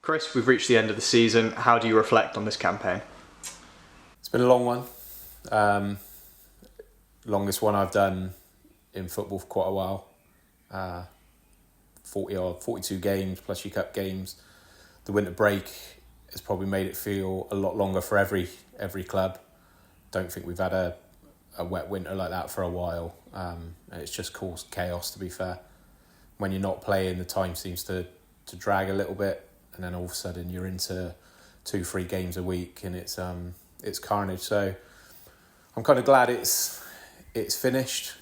Chris, we've reached the end of the season. How do you reflect on this campaign? It's been a long one. Longest one I've done in football for quite a while. 42 games plus your cup games. The winter break has probably made it feel a lot longer for every club. Don't think we've had a wet winter like that for a while. And it's just caused chaos, to be fair. When you're not playing, the time seems to drag a little bit, and then all of a sudden you're into 2-3 games a week, and it's carnage. So I'm kind of glad it's finished,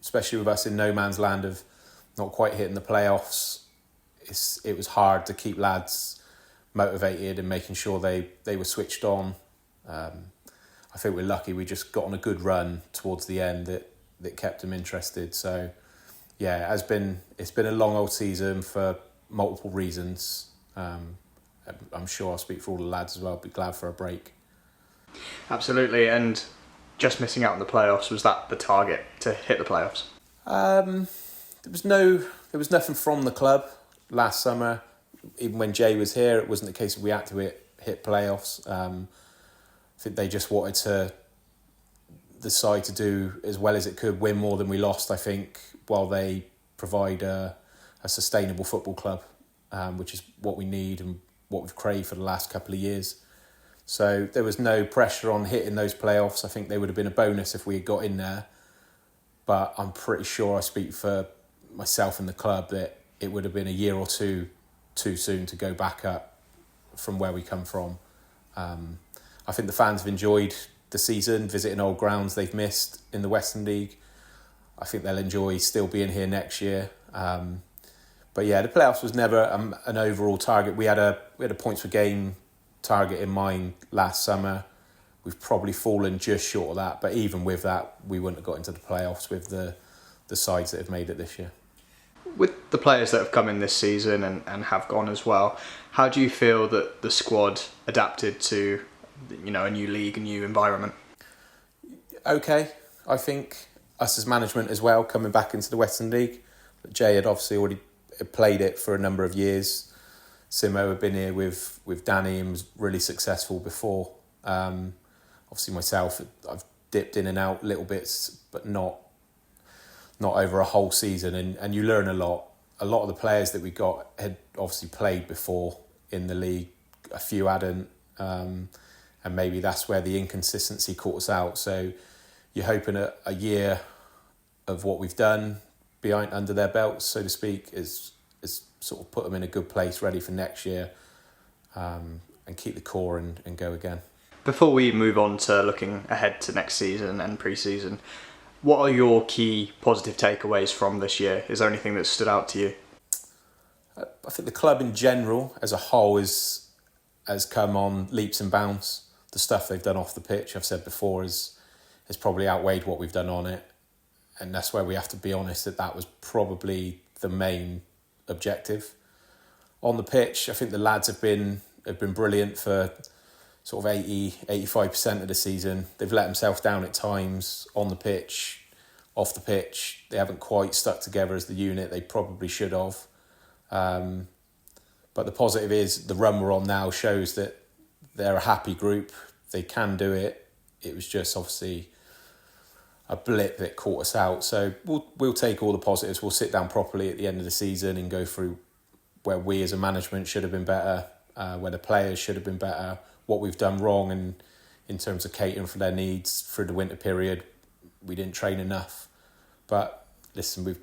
especially with us in no man's land of not quite hitting the playoffs. It was hard to keep lads motivated and making sure they were switched on. I think we're lucky we just got on a good run towards the end that kept them interested. So yeah, it's been a long old season for multiple reasons. I'm sure I'll speak for all the lads as well. Be glad for a break. Absolutely, and just missing out on the playoffs, was that the target to hit the playoffs? There was nothing from the club last summer. Even when Jay was here, it wasn't the case that we had to hit playoffs. I think they just wanted to decide to do as well as it could, win more than we lost, I think, while they provide a sustainable football club, which is what we need and what we've craved for the last couple of years. So there was no pressure on hitting those playoffs. I think they would have been a bonus if we had got in there. But I'm pretty sure I speak for myself and the club that it would have been a year or two too soon to go back up from where we come from. I think the fans have enjoyed the season, visiting old grounds they've missed in the Western League. I think they'll enjoy still being here next year. But yeah, the playoffs was never an overall target. We had a points per game target in mind last summer. We've probably fallen just short of that, but even with that, we wouldn't have got into the playoffs with the sides that have made it this year. With the players that have come in this season and have gone as well, how do you feel that the squad adapted to, a new league, a new environment? Okay, I think us as management as well, coming back into the Western League. Jay had obviously already played it for a number of years. Simo had been here with Danny and was really successful before. Obviously myself, I've dipped in and out little bits, but not over a whole season. And you learn a lot. A lot of the players that we got had obviously played before in the league. A few hadn't. And maybe that's where the inconsistency caught us out. So you're hoping a year of what we've done under their belts, so to speak, is sort of put them in a good place, ready for next year, and keep the core and go again. Before we move on to looking ahead to next season and pre-season, what are your key positive takeaways from this year? Is there anything that stood out to you? I think the club in general, as a whole, has come on leaps and bounds. The stuff they've done off the pitch, I've said before, has probably outweighed what we've done on it. And that's where we have to be honest that was probably the main objective. On the pitch, I think the lads have been brilliant for sort of 85% of the season. They've let themselves down at times on the pitch, off the pitch. They haven't quite stuck together as the unit they probably should have. But the positive is the run we're on now shows that they're a happy group. They can do it. It was just obviously a blip that caught us out. So we'll take all the positives. We'll sit down properly at the end of the season and go through where we as a management should have been better, where the players should have been better, what we've done wrong, and in terms of catering for their needs through the winter period, we didn't train enough. But listen,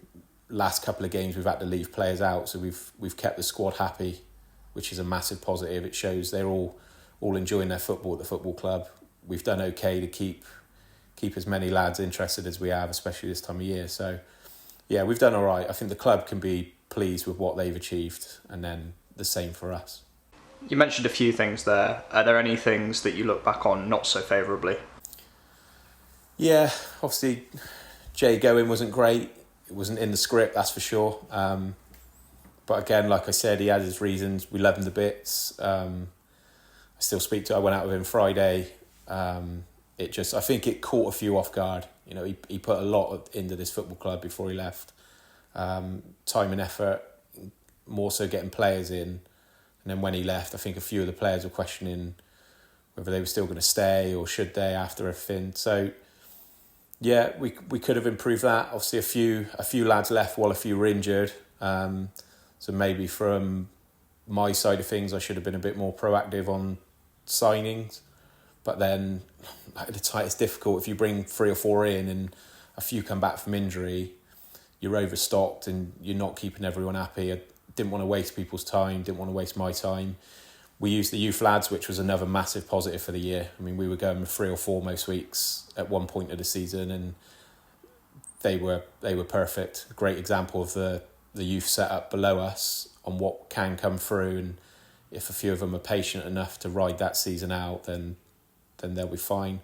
last couple of games we've had to leave players out, so we've kept the squad happy, which is a massive positive. It shows they're all enjoying their football at the football club. We've done okay to keep as many lads interested as we have, especially this time of year. So yeah, we've done all right. I think the club can be pleased with what they've achieved, and then the same for us. You mentioned a few things there. Are there any things that you look back on not so favourably? Yeah, obviously Jay going wasn't great. It wasn't in the script, that's for sure. But again, like I said, he had his reasons. We love him to bits. I went out with him Friday. I think it caught a few off guard. He put a lot into this football club before he left. Time and effort, more so getting players in. And then when he left, I think a few of the players were questioning whether they were still going to stay or should they after everything. So, yeah, we could have improved that. Obviously, a few lads left while a few were injured. So maybe from my side of things, I should have been a bit more proactive on signings. But then, at the time, it's difficult. If you bring 3 or 4 in and a few come back from injury, you're overstocked and you're not keeping everyone happy. I didn't want to waste people's time, didn't want to waste my time. We used the youth lads, which was another massive positive for the year. I mean, we were going with 3 or 4 most weeks at one point of the season, and they were perfect. A great example of the youth setup below us on what can come through, and if a few of them are patient enough to ride that season out, then they'll be fine.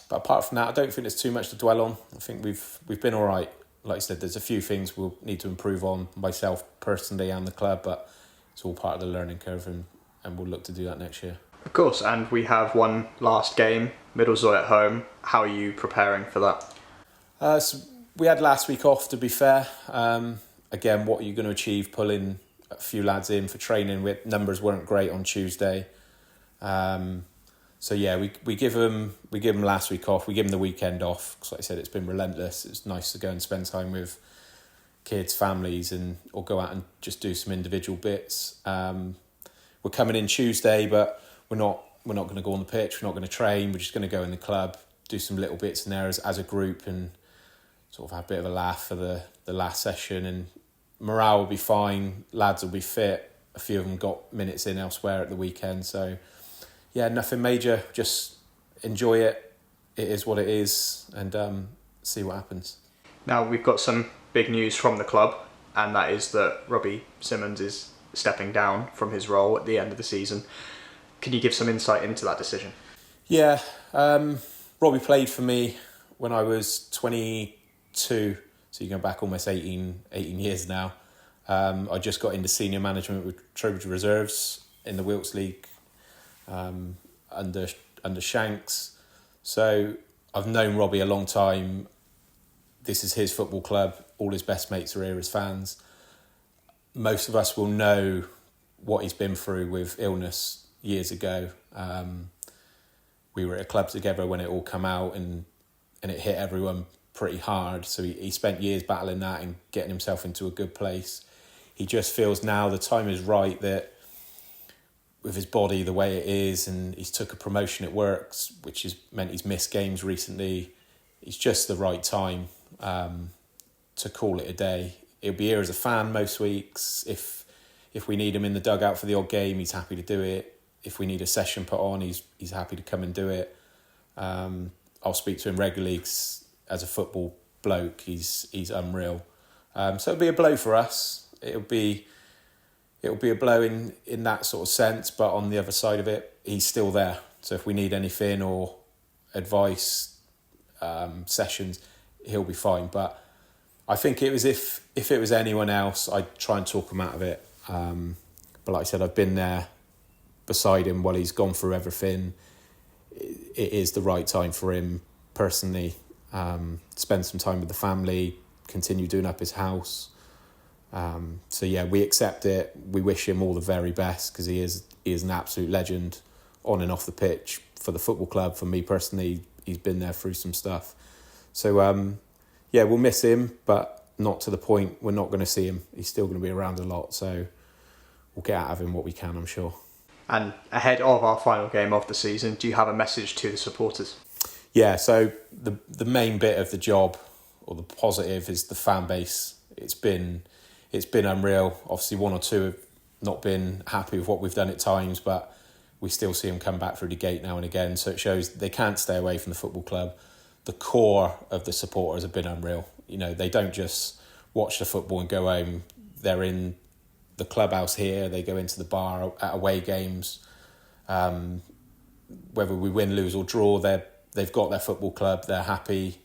But apart from that, I don't think there's too much to dwell on. I think we've been all right. Like I said, there's a few things we'll need to improve on, myself personally and the club, but it's all part of the learning curve, and we'll look to do that next year. Of course, and we have one last game, Middlezoy at home. How are you preparing for that? So we had last week off, to be fair. Again, what are you going to achieve pulling a few lads in for training? With numbers weren't great on Tuesday. So yeah, we give them last week off. We give them the weekend off because, like I said, it's been relentless. It's nice to go and spend time with kids, families, or go out and just do some individual bits. We're coming in Tuesday, but we're not going to go on the pitch. We're not going to train. We're just going to go in the club, do some little bits in there as a group, and sort of have a bit of a laugh for the last session. And morale will be fine. Lads will be fit. A few of them got minutes in elsewhere at the weekend, so. Yeah, nothing major. Just enjoy it. It is what it is, and see what happens. Now, we've got some big news from the club, and that is that Robbie Simmons is stepping down from his role at the end of the season. Can you give some insight into that decision? Yeah, Robbie played for me when I was 22, so you're going back almost 18 years now. I just got into senior management with Trowbridge Reserves in the Wilts League. Under Shanks. So I've known Robbie a long time. This is his football club. All his best mates are here as fans. Most of us will know what he's been through with illness years ago. We were at a club together when it all came out, and it hit everyone pretty hard. So he spent years battling that and getting himself into a good place. He just feels now the time is right that with his body the way it is, and he's took a promotion at works, which has meant he's missed games recently. It's just the right time to call it a day. He'll be here as a fan most weeks. If we need him in the dugout for the odd game, he's happy to do it. If we need a session put on, he's happy to come and do it. I'll speak to him regularly 'cause as a football bloke, he's unreal. So it'll be a blow for us. It'll be a blow in that sort of sense, but on the other side of it, he's still there. So if we need anything or advice, sessions, he'll be fine. But I think it was if it was anyone else, I'd try and talk him out of it. But like I said, I've been there beside him while he's gone through everything. It is the right time for him personally. Spend some time with the family, continue doing up his house. So yeah, we accept it. We wish him all the very best because he is an absolute legend on and off the pitch for the football club. For me personally, he's been there through some stuff. So yeah, we'll miss him, but not to the point we're not going to see him. He's still going to be around a lot, so we'll get out of him what we can, I'm sure. And ahead of our final game of the season, do you have a message to the supporters? Yeah, so the main bit of the job, or the positive, is the fan base. It's been unreal. Obviously, one or two have not been happy with what we've done at times, but we still see them come back through the gate now and again. So it shows they can't stay away from the football club. The core of the supporters have been unreal. You know, they don't just watch the football and go home. They're in the clubhouse here. They go into the bar at away games. Whether we win, lose or draw, they've got their football club. They're happy.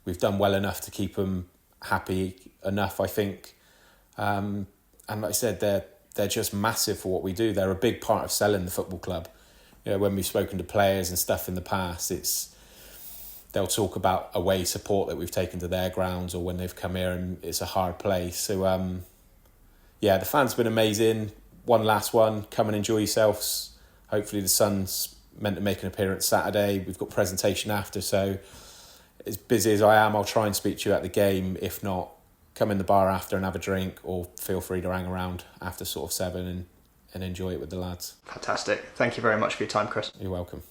We've done well enough to keep them happy enough, I think. And like I said, they're just massive for what we do. They're a big part of selling the football club. You know, when we've spoken to players and stuff in the past, they'll talk about away support that we've taken to their grounds, or when they've come here and it's a hard place. So yeah, the fans have been amazing. one last one. Come and enjoy yourselves. Hopefully the sun's meant to make an appearance Saturday. We've got presentation after, so as busy as I am, I'll try and speak to you at the game. If not, come in the bar after and have a drink, or feel free to hang around after sort of 7 and enjoy it with the lads. Fantastic. Thank you very much for your time, Chris. You're welcome.